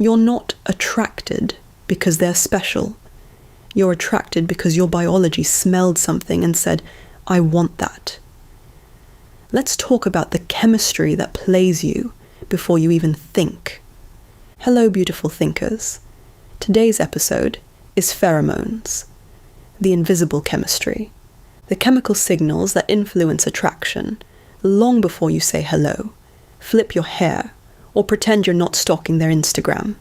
You're not attracted because they're special. You're attracted because your biology smelled something and said, I want that. Let's talk about the chemistry that plays you before you even think. Hello, beautiful thinkers. Today's episode is pheromones, the invisible chemistry, the chemical signals that influence attraction long before you say hello, flip your hair, or pretend you're not stalking their Instagram.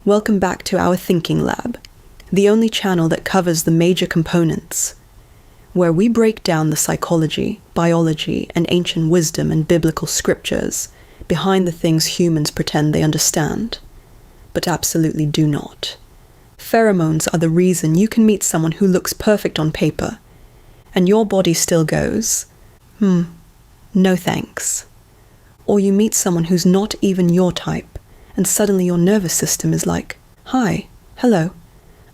Welcome back to our thinking lab, the only channel that covers the major components, where we break down the psychology, biology, and ancient wisdom and biblical scriptures behind the things humans pretend they understand, but absolutely do not. Pheromones are the reason you can meet someone who looks perfect on paper, and your body still goes, no thanks. Or you meet someone who's not even your type, and suddenly your nervous system is like, hi, hello,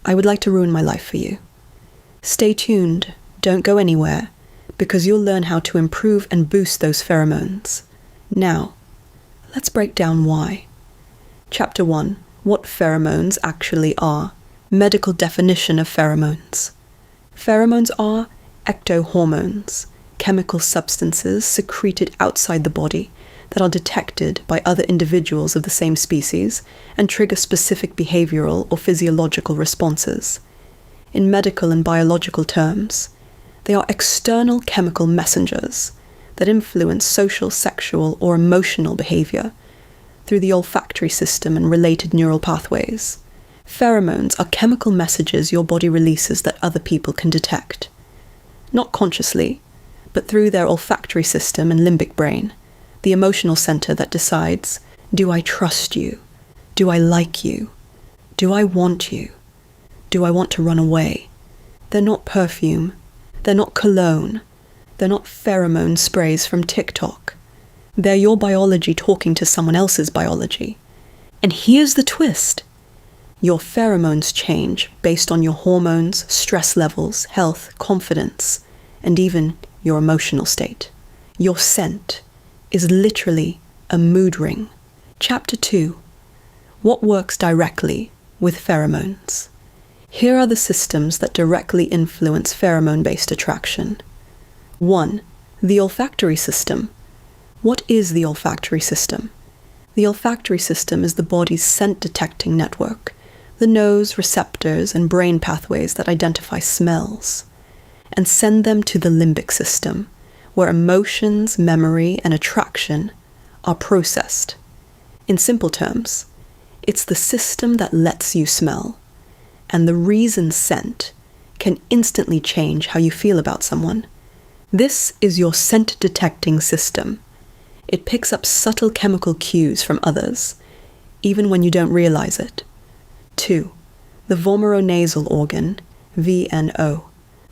I would like to ruin my life for you. Stay tuned, don't go anywhere, because you'll learn how to improve and boost those pheromones. Now, let's break down why. Chapter 1, what pheromones actually are. Medical definition of pheromones. Pheromones are ectohormones, chemical substances secreted outside the body that are detected by other individuals of the same species and trigger specific behavioral or physiological responses. In medical and biological terms, they are external chemical messengers that influence social, sexual, or emotional behavior through the olfactory system and related neural pathways. Pheromones are chemical messages your body releases that other people can detect. Not consciously, but through their olfactory system and limbic brain, the emotional center that decides, do I trust you? Do I like you? Do I want you? Do I want to run away? They're not perfume. They're not cologne. They're not pheromone sprays from TikTok. They're your biology talking to someone else's biology. And here's the twist. Your pheromones change based on your hormones, stress levels, health, confidence, and even your emotional state. Your scent is literally a mood ring. Chapter 2. What works directly with pheromones? Here are the systems that directly influence pheromone-based attraction. 1. The olfactory system. What is the olfactory system? The olfactory system is the body's scent-detecting network, the nose, receptors, and brain pathways that identify smells, and send them to the limbic system, where emotions, memory, and attraction are processed. In simple terms, it's the system that lets you smell, and the reason scent can instantly change how you feel about someone. This is your scent-detecting system. It picks up subtle chemical cues from others, even when you don't realize it. 2. The vomeronasal organ, VNO.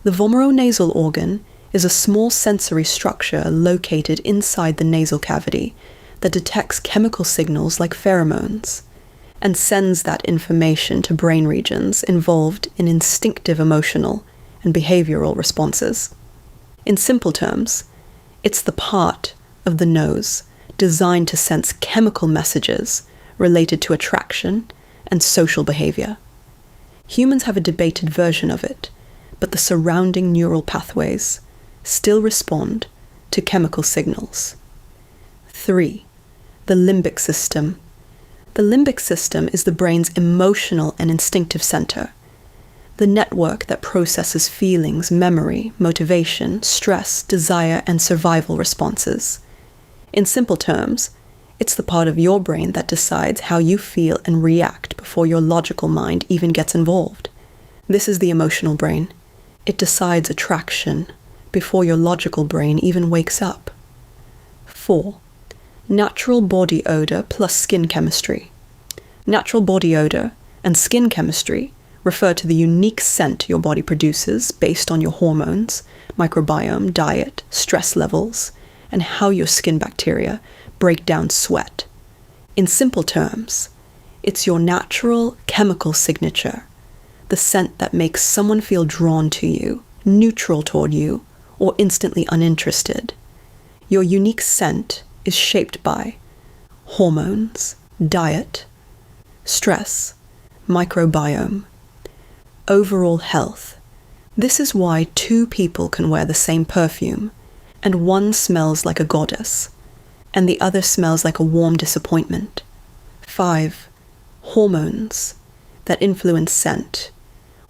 The vomeronasal organ is a small sensory structure located inside the nasal cavity that detects chemical signals like pheromones and sends that information to brain regions involved in instinctive emotional and behavioral responses. In simple terms, it's the part of the nose designed to sense chemical messages related to attraction and social behavior. Humans have a debated version of it, but the surrounding neural pathways still respond to chemical signals. 3. The limbic system. The limbic system is the brain's emotional and instinctive center, the network that processes feelings, memory, motivation, stress, desire, and survival responses. In simple terms, it's the part of your brain that decides how you feel and react before your logical mind even gets involved. This is the emotional brain. It decides attraction before your logical brain even wakes up. 4. Natural body odor plus skin chemistry. Natural body odor and skin chemistry refer to the unique scent your body produces based on your hormones, microbiome, diet, stress levels, and how your skin bacteria break down sweat. In simple terms, it's your natural chemical signature, the scent that makes someone feel drawn to you, neutral toward you, or instantly uninterested. Your unique scent is shaped by hormones, diet, Stress, microbiome. Overall health. This is why two people can wear the same perfume, and one smells like a goddess, and the other smells like a warm disappointment. 5. Hormones that influence scent.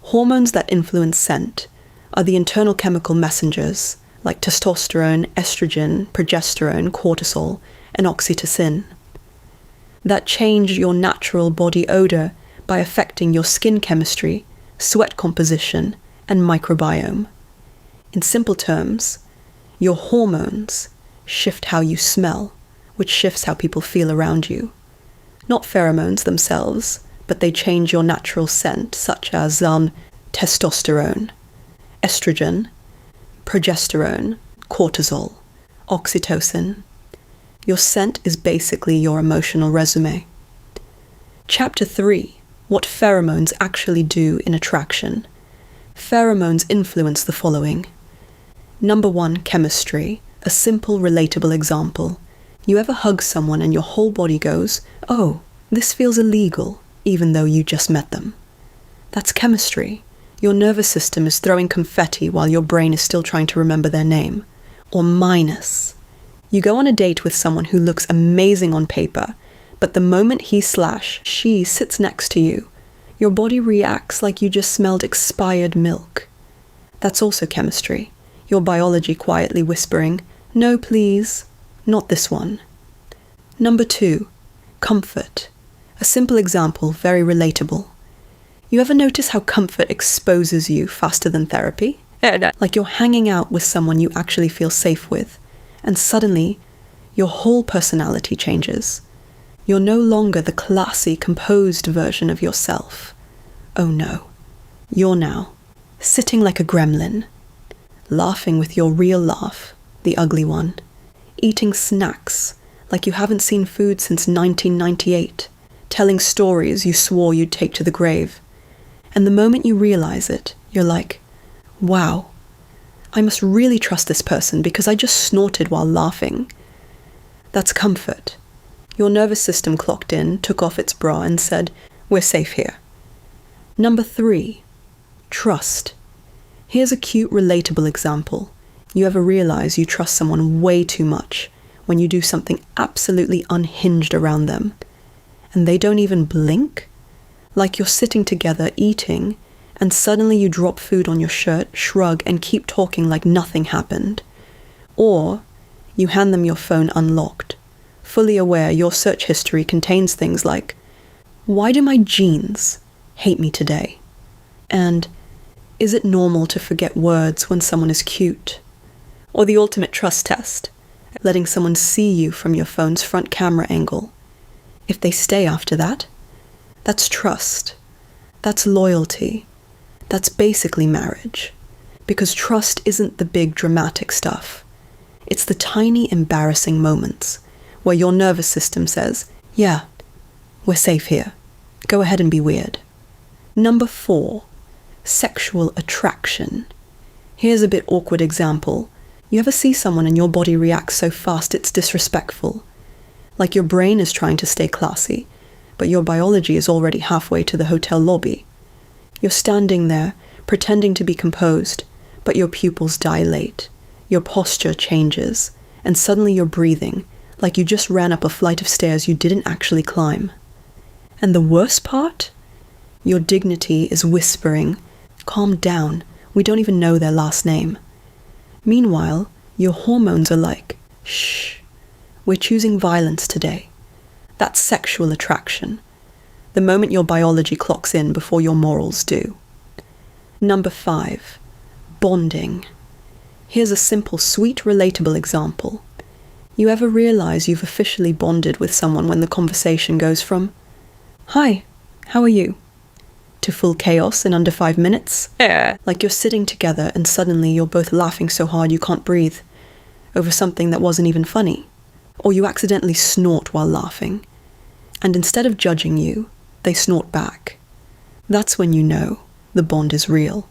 Hormones that influence scent are the internal chemical messengers like testosterone, estrogen, progesterone, cortisol, and oxytocin that change your natural body odor by affecting your skin chemistry, sweat composition, and microbiome. In simple terms, your hormones shift how you smell, which shifts how people feel around you. Not pheromones themselves, but they change your natural scent, such as testosterone, estrogen, progesterone, cortisol, oxytocin. Your scent is basically your emotional resume. Chapter 3. What pheromones actually do in attraction. Pheromones influence the following. Number 1, chemistry. A simple, relatable example. You ever hug someone and your whole body goes, "Oh, this feels illegal," even though you just met them? That's chemistry. Your nervous system is throwing confetti while your brain is still trying to remember their name. Or minus. You go on a date with someone who looks amazing on paper, but the moment he/she sits next to you, your body reacts like you just smelled expired milk. That's also chemistry. Your biology quietly whispering, "No, please, not this one." Number 2, comfort. A simple example, very relatable. You ever notice how comfort exposes you faster than therapy? Like you're hanging out with someone you actually feel safe with, and suddenly your whole personality changes. You're no longer the classy, composed version of yourself. Oh no. You're now sitting like a gremlin, laughing with your real laugh, the ugly one, eating snacks like you haven't seen food since 1998, telling stories you swore you'd take to the grave. And the moment you realize it, you're like, wow, I must really trust this person because I just snorted while laughing. That's comfort. Your nervous system clocked in, took off its bra and said, "We're safe here." Number 3, trust. Here's a cute, relatable example. You ever realize you trust someone way too much when you do something absolutely unhinged around them, and they don't even blink? Like you're sitting together eating, and suddenly you drop food on your shirt, shrug, and keep talking like nothing happened. Or you hand them your phone unlocked, fully aware your search history contains things like, "Why do my jeans hate me today?" And "Is it normal to forget words when someone is cute?" Or the ultimate trust test, letting someone see you from your phone's front camera angle. If they stay after that, that's trust. That's loyalty. That's basically marriage. Because trust isn't the big dramatic stuff. It's the tiny embarrassing moments where your nervous system says, "Yeah, we're safe here. Go ahead and be weird." Number 4, sexual attraction. Here's a bit awkward example. You ever see someone and your body reacts so fast it's disrespectful? Like your brain is trying to stay classy, but your biology is already halfway to the hotel lobby. You're standing there, pretending to be composed, but your pupils dilate, your posture changes, and suddenly you're breathing, like you just ran up a flight of stairs you didn't actually climb. And the worst part? Your dignity is whispering, "Calm down, we don't even know their last name." Meanwhile, your hormones are like, "Shh, we're choosing violence today." That's sexual attraction. The moment your biology clocks in before your morals do. Number 5, bonding. Here's a simple, sweet, relatable example. You ever realize you've officially bonded with someone when the conversation goes from, "Hi, how are you?" to full chaos in under 5 minutes? Like you're sitting together and suddenly you're both laughing so hard you can't breathe over something that wasn't even funny. Or you accidentally snort while laughing, and instead of judging you, they snort back. That's when you know the bond is real,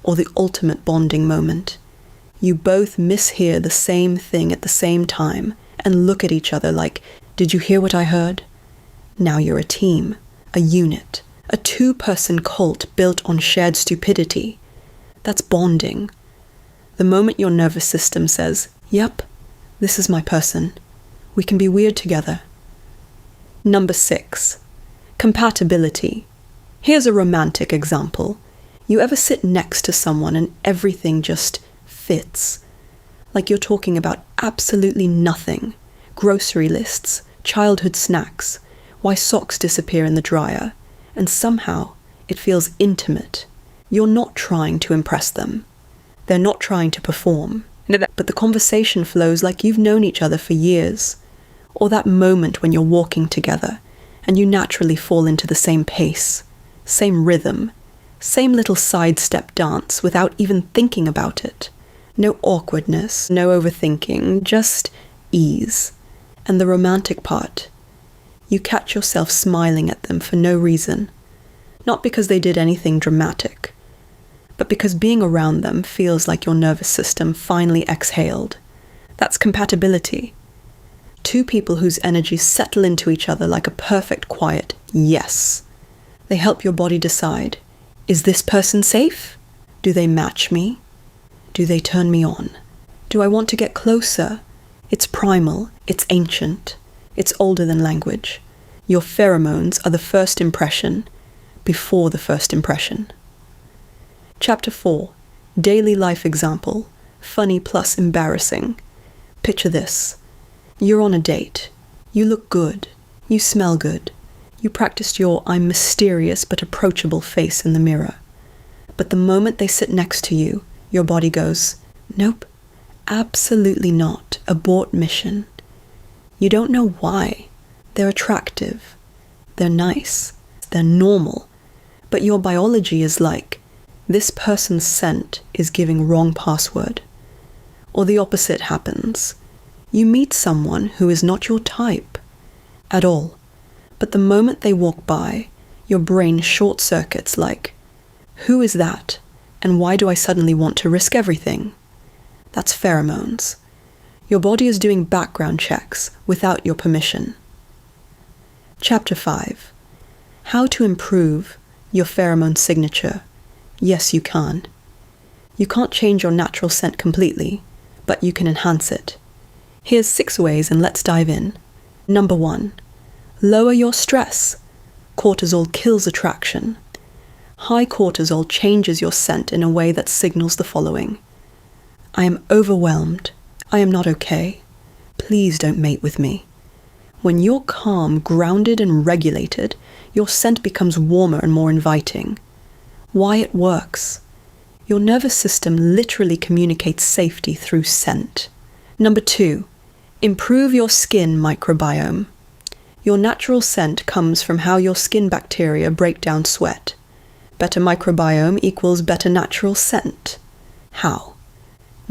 or the ultimate bonding moment. You both mishear the same thing at the same time and look at each other like, "Did you hear what I heard?" Now you're a team, a unit, a two-person cult built on shared stupidity. That's bonding. The moment your nervous system says, "Yep, this is my person. We can be weird together." Number 6. Compatibility. Here's a romantic example. You ever sit next to someone and everything just fits? Like you're talking about absolutely nothing. Grocery lists, childhood snacks, why socks disappear in the dryer, and somehow it feels intimate. You're not trying to impress them. They're not trying to perform. But the conversation flows like you've known each other for years. Or that moment when you're walking together and you naturally fall into the same pace, same rhythm, same little sidestep dance without even thinking about it. No awkwardness, no overthinking, just ease. And the romantic part, you catch yourself smiling at them for no reason. Not because they did anything dramatic, but because being around them feels like your nervous system finally exhaled. That's compatibility. Two people whose energies settle into each other like a perfect quiet yes. They help your body decide, is this person safe? Do they match me? Do they turn me on? Do I want to get closer? It's primal, it's ancient, it's older than language. Your pheromones are the first impression before the first impression. Chapter 4. Daily life example. Funny plus embarrassing. Picture this. You're on a date. You look good. You smell good. You practiced your "I'm mysterious but approachable" face in the mirror. But the moment they sit next to you, your body goes, "Nope, absolutely not. Abort mission." You don't know why. They're attractive. They're nice. They're normal. But your biology is like, this person's scent is giving wrong password. Or the opposite happens. You meet someone who is not your type at all, but the moment they walk by, your brain short-circuits like, who is that, and why do I suddenly want to risk everything? That's pheromones. Your body is doing background checks without your permission. Chapter 5. How to improve your pheromone signature. Yes, you can. You can't change your natural scent completely, but you can enhance it. Here's 6 ways, and let's dive in. Number 1. Lower your stress. Cortisol kills attraction. High cortisol changes your scent in a way that signals the following. I am overwhelmed. I am not okay. Please don't mate with me. When you're calm, grounded, and regulated, your scent becomes warmer and more inviting. Why it works. Your nervous system literally communicates safety through scent. Number 2. Improve your skin microbiome. Your natural scent comes from how your skin bacteria break down sweat. Better microbiome equals better natural scent. How?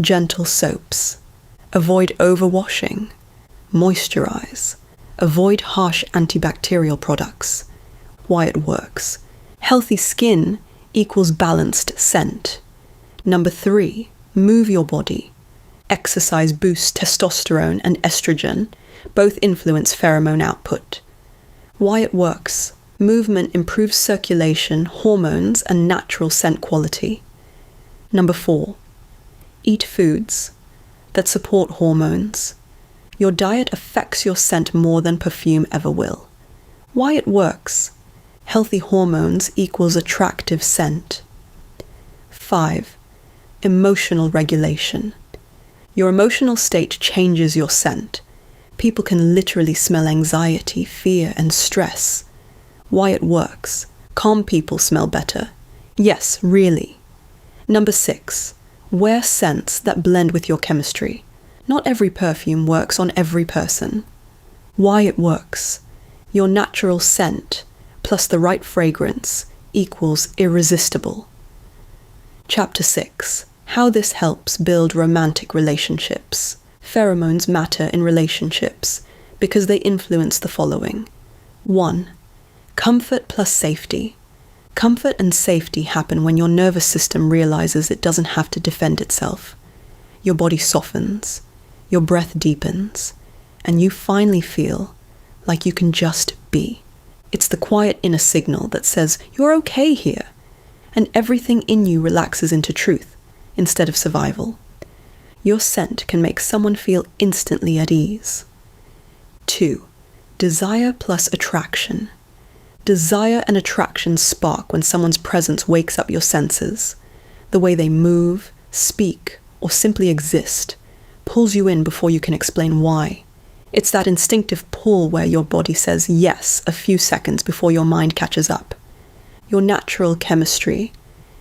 Gentle soaps. Avoid overwashing. Moisturize. Avoid harsh antibacterial products. Why it works. Healthy skin equals balanced scent. Number 3. Move your body. Exercise boosts testosterone and estrogen. Both influence pheromone output. Why it works. Movement improves circulation, hormones, and natural scent quality. Number 4. Eat foods that support hormones. Your diet affects your scent more than perfume ever will. Why it works. Healthy hormones equals attractive scent. 5. Emotional regulation. Your emotional state changes your scent. People can literally smell anxiety, fear, and stress. Why it works. Calm people smell better. Yes, really. Number 6. Wear scents that blend with your chemistry. Not every perfume works on every person. Why it works. Your natural scent plus the right fragrance equals irresistible. Chapter 6. How this helps build romantic relationships. Pheromones matter in relationships because they influence the following. 1. Comfort plus safety. Comfort and safety happen when your nervous system realizes it doesn't have to defend itself. Your body softens, your breath deepens, and you finally feel like you can just be. It's the quiet inner signal that says, you're okay here, and everything in you relaxes into truth instead of survival. Your scent can make someone feel instantly at ease. 2. Desire plus attraction. Desire and attraction spark when someone's presence wakes up your senses. The way they move, speak, or simply exist pulls you in before you can explain why. It's that instinctive pull where your body says yes a few seconds before your mind catches up. Your natural chemistry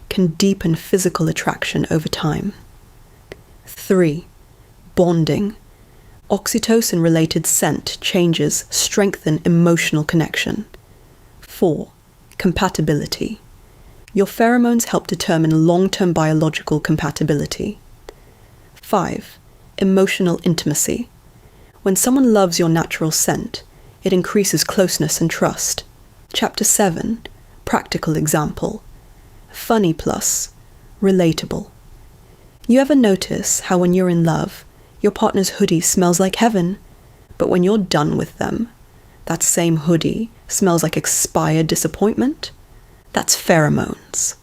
can deepen physical attraction over time. 3. Bonding. Oxytocin-related scent changes strengthen emotional connection. 4. Compatibility. Your pheromones help determine long-term biological compatibility. 5. Emotional intimacy. When someone loves your natural scent, it increases closeness and trust. Chapter 7. Practical example. Funny plus. Relatable. You ever notice how when you're in love, your partner's hoodie smells like heaven, but when you're done with them, that same hoodie smells like expired disappointment? That's pheromones.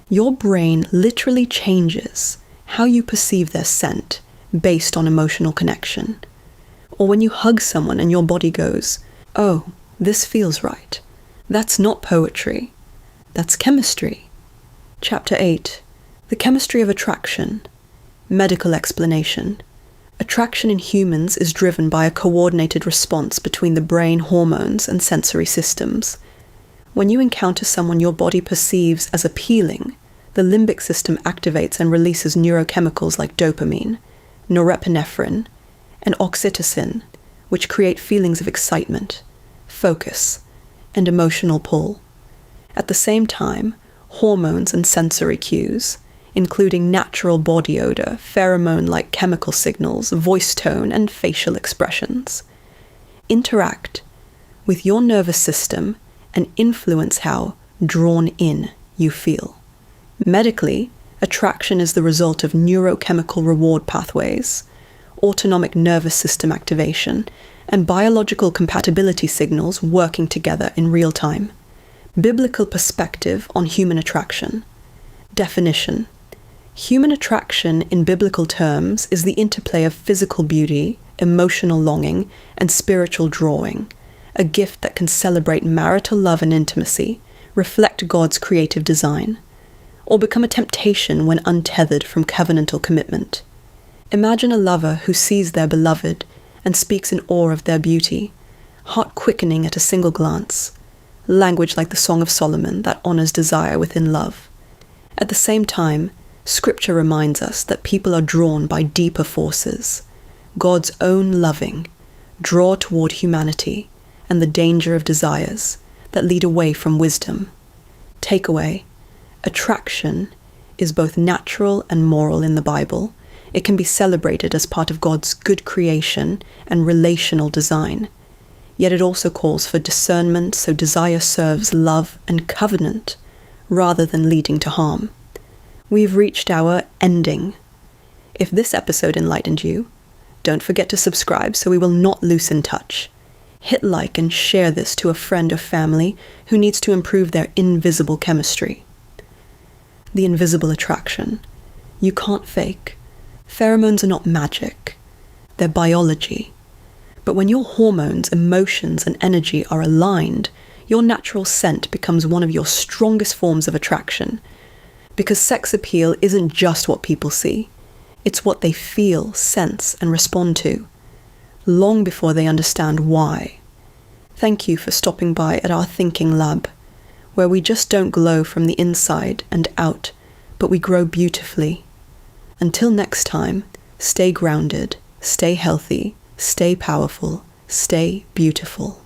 Your brain literally changes how you perceive their scent based on emotional connection. Or when you hug someone and your body goes, oh, this feels right. That's not poetry. That's chemistry. Chapter 8. The chemistry of attraction. Medical explanation. Attraction in humans is driven by a coordinated response between the brain hormones and sensory systems. When you encounter someone your body perceives as appealing, the limbic system activates and releases neurochemicals like dopamine, norepinephrine, and oxytocin, which create feelings of excitement, focus, and emotional pull. At the same time, hormones and sensory cues, including natural body odor, pheromone-like chemical signals, voice tone, and facial expressions, interact with your nervous system and influence how drawn in you feel. Medically, attraction is the result of neurochemical reward pathways, autonomic nervous system activation, and biological compatibility signals working together in real time. Biblical perspective on human attraction. Definition. Human attraction in biblical terms is the interplay of physical beauty, emotional longing, and spiritual drawing, a gift that can celebrate marital love and intimacy, reflect God's creative design, or become a temptation when untethered from covenantal commitment. Imagine a lover who sees their beloved and speaks in awe of their beauty, heart quickening at a single glance, language like the Song of Solomon that honors desire within love. At the same time, Scripture reminds us that people are drawn by deeper forces, God's own loving, draw toward humanity, and the danger of desires that lead away from wisdom. Takeaway: attraction is both natural and moral in the Bible. It can be celebrated as part of God's good creation and relational design. Yet it also calls for discernment so desire serves love and covenant rather than leading to harm. We've reached our ending. If this episode enlightened you, don't forget to subscribe so we will not loosen touch. Hit like and share this to a friend or family who needs to improve their invisible chemistry. The invisible attraction. You can't fake. Pheromones are not magic. They're biology. But when your hormones, emotions, and energy are aligned, your natural scent becomes one of your strongest forms of attraction. Because sex appeal isn't just what people see. It's what they feel, sense, and respond to, long before they understand why. Thank you for stopping by at our thinking lab, where we just don't glow from the inside and out, but we grow beautifully. Until next time, stay grounded, stay healthy, stay powerful, stay beautiful.